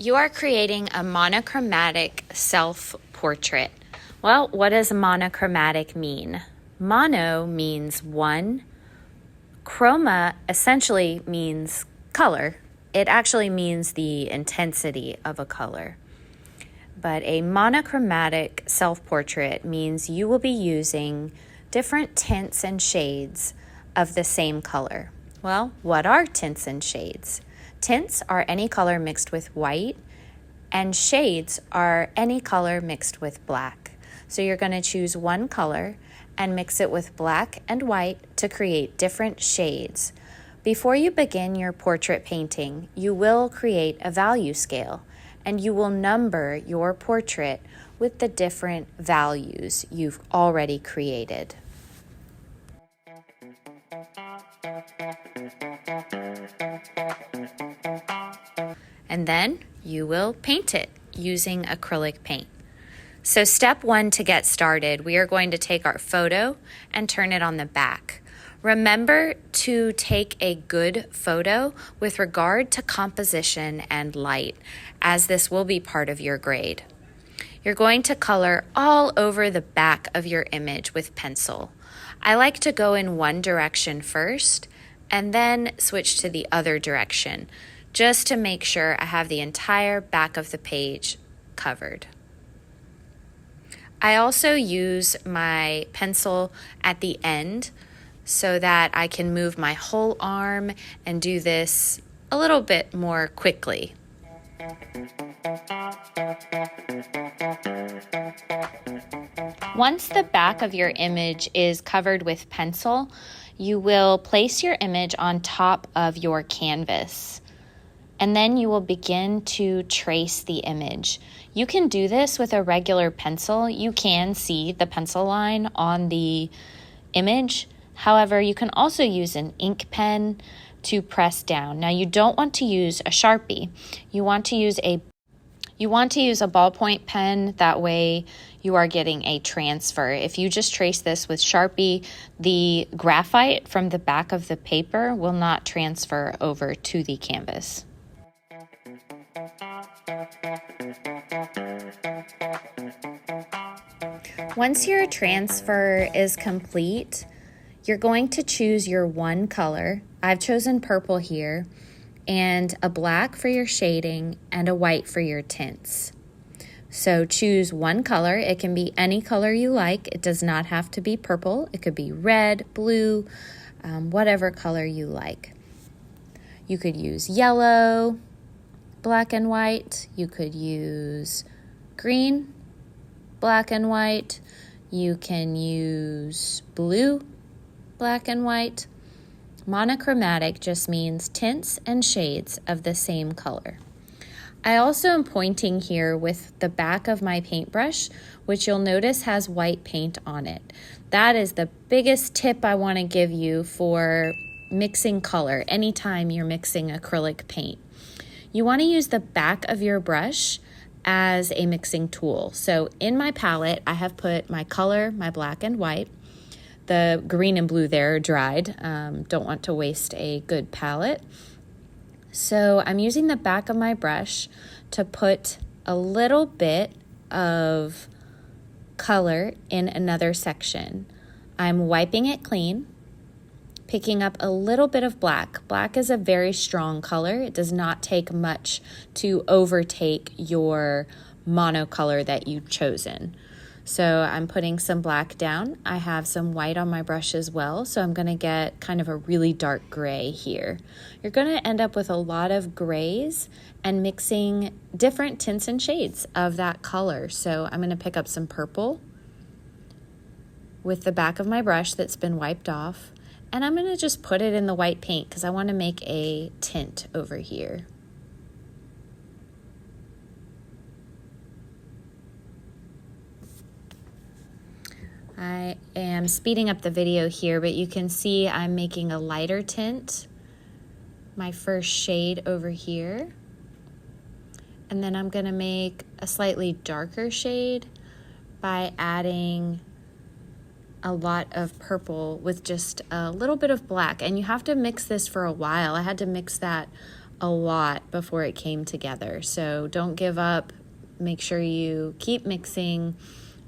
You are creating a monochromatic self-portrait. Well, what does monochromatic mean? Mono means one. Chroma essentially means color. It actually means the intensity of a color. But a monochromatic self-portrait means you will be using different tints and shades of the same color. Well, what are tints and shades? Tints are any color mixed with white, and shades are any color mixed with black. So you're going to choose one color and mix it with black and white to create different shades. Before you begin your portrait painting, you will create a value scale, and you will number your portrait with the different values you've already created. And then you will paint it using acrylic paint. So step one to get started, we are going to take our photo and turn it on the back. Remember to take a good photo with regard to composition and light, as this will be part of your grade. You're going to color all over the back of your image with pencil. I like to go in one direction first and then switch to the other direction, just to make sure I have the entire back of the page covered. I also use my pencil at the end so that I can move my whole arm and do this a little bit more quickly. Once the back of your image is covered with pencil, you will place your image on top of your canvas. And then you will begin to trace the image. You can do this with a regular pencil. You can see the pencil line on the image. However, you can also use an ink pen to press down. Now, you don't want to use a Sharpie. You want to use a ballpoint pen. That way you are getting a transfer. If you just trace this with Sharpie, the graphite from the back of the paper will not transfer over to the canvas. Once your transfer is complete, you're going to choose your one color. I've chosen purple here, and a black for your shading and a white for your tints. So choose one color. It can be any color you like. It does not have to be purple. It could be red, blue, whatever color you like. You could use yellow, black and white. You could use green, black and white. You can use blue, black and white. Monochromatic just means tints and shades of the same color. I also am pointing here with the back of my paintbrush, which you'll notice has white paint on it. That is the biggest tip I want to give you for mixing color anytime you're mixing acrylic paint. You want to use the back of your brush as a mixing tool. So in my palette, I have put my color, my black and white. The green and blue there are dried. Don't want to waste a good palette. So I'm using the back of my brush to put a little bit of color in another section. I'm wiping it clean, picking up a little bit of black. Black is a very strong color. It does not take much to overtake your mono color that you've chosen. So I'm putting some black down. I have some white on my brush as well, so I'm going to get kind of a really dark gray here. You're going to end up with a lot of grays and mixing different tints and shades of that color. So I'm going to pick up some purple with the back of my brush that's been wiped off, and I'm going to just put it in the white paint because I want to make a tint over here. I am speeding up the video here, but you can see I'm making a lighter tint, my first shade over here. And then I'm gonna make a slightly darker shade by adding a lot of purple with just a little bit of black. And you have to mix this for a while. I had to mix that a lot before it came together. So don't give up. Make sure you keep mixing.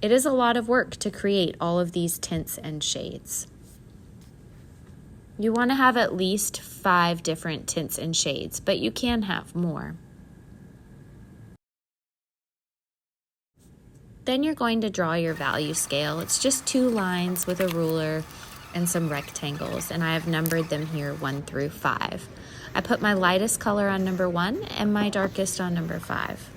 It is a lot of work to create all of these tints and shades. You want to have at least 5 different tints and shades, but you can have more. Then you're going to draw your value scale. It's just 2 lines with a ruler and some rectangles, and I have numbered them here 1 through 5. I put my lightest color on number 1 and my darkest on number 5.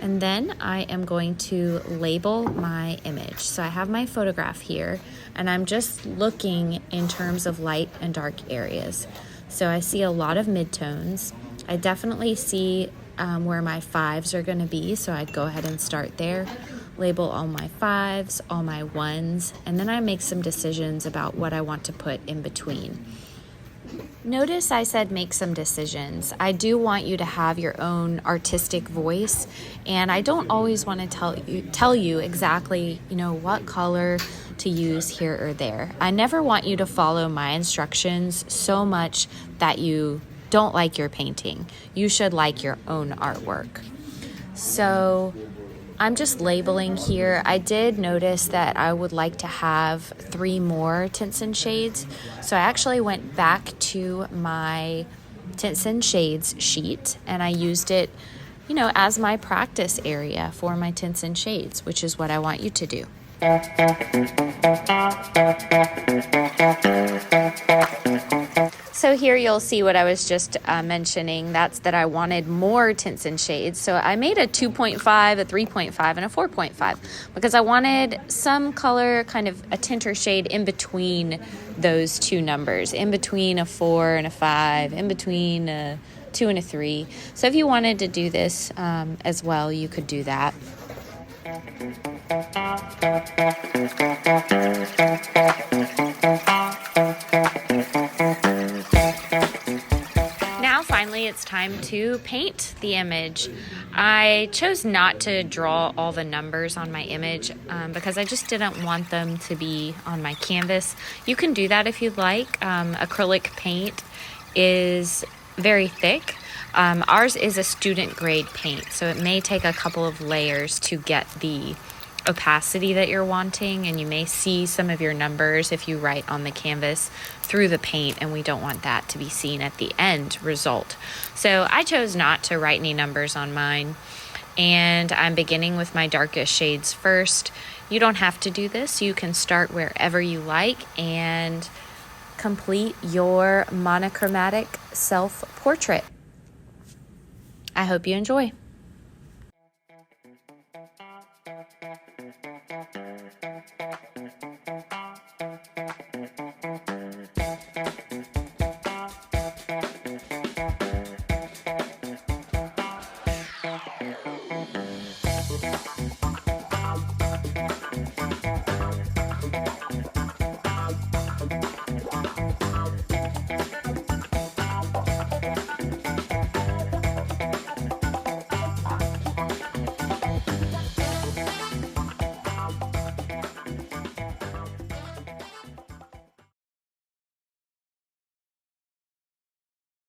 And then I am going to label my image. So I have my photograph here, and I'm just looking in terms of light and dark areas. So I see a lot of midtones. I definitely see where my 5s are going to be, so I'd go ahead and start there. Label all my 5s, all my 1s, and then I make some decisions about what I want to put in between. Notice I said make some decisions. I do want you to have your own artistic voice, and I don't always want to tell you exactly, what color to use here or there. I never want you to follow my instructions so much that you don't like your painting. You should like your own artwork. So I'm just labeling here. I did notice that I would like to have 3 more tints and shades. So I actually went back to my tints and shades sheet, and I used it, as my practice area for my tints and shades, which is what I want you to do. So here you'll see what I was just mentioning. That's that I wanted more tints and shades. So I made a 2.5, a 3.5, and a 4.5 because I wanted some color, kind of a tint or shade in between those 2 numbers, in between a 4 and a 5, in between a 2 and a 3. So if you wanted to do this as well, you could do that. Now finally it's time to paint the image. I chose not to draw all the numbers on my image because I just didn't want them to be on my canvas. You can do that if you'd like. Acrylic paint is very thick. Ours is a student grade paint, so it may take a couple of layers to get the opacity that you're wanting, and you may see some of your numbers if you write on the canvas through the paint, and we don't want that to be seen at the end result. So I chose not to write any numbers on mine, and I'm beginning with my darkest shades first. You don't have to do this. You can start wherever you like and complete your monochromatic self-portrait. I hope you enjoy.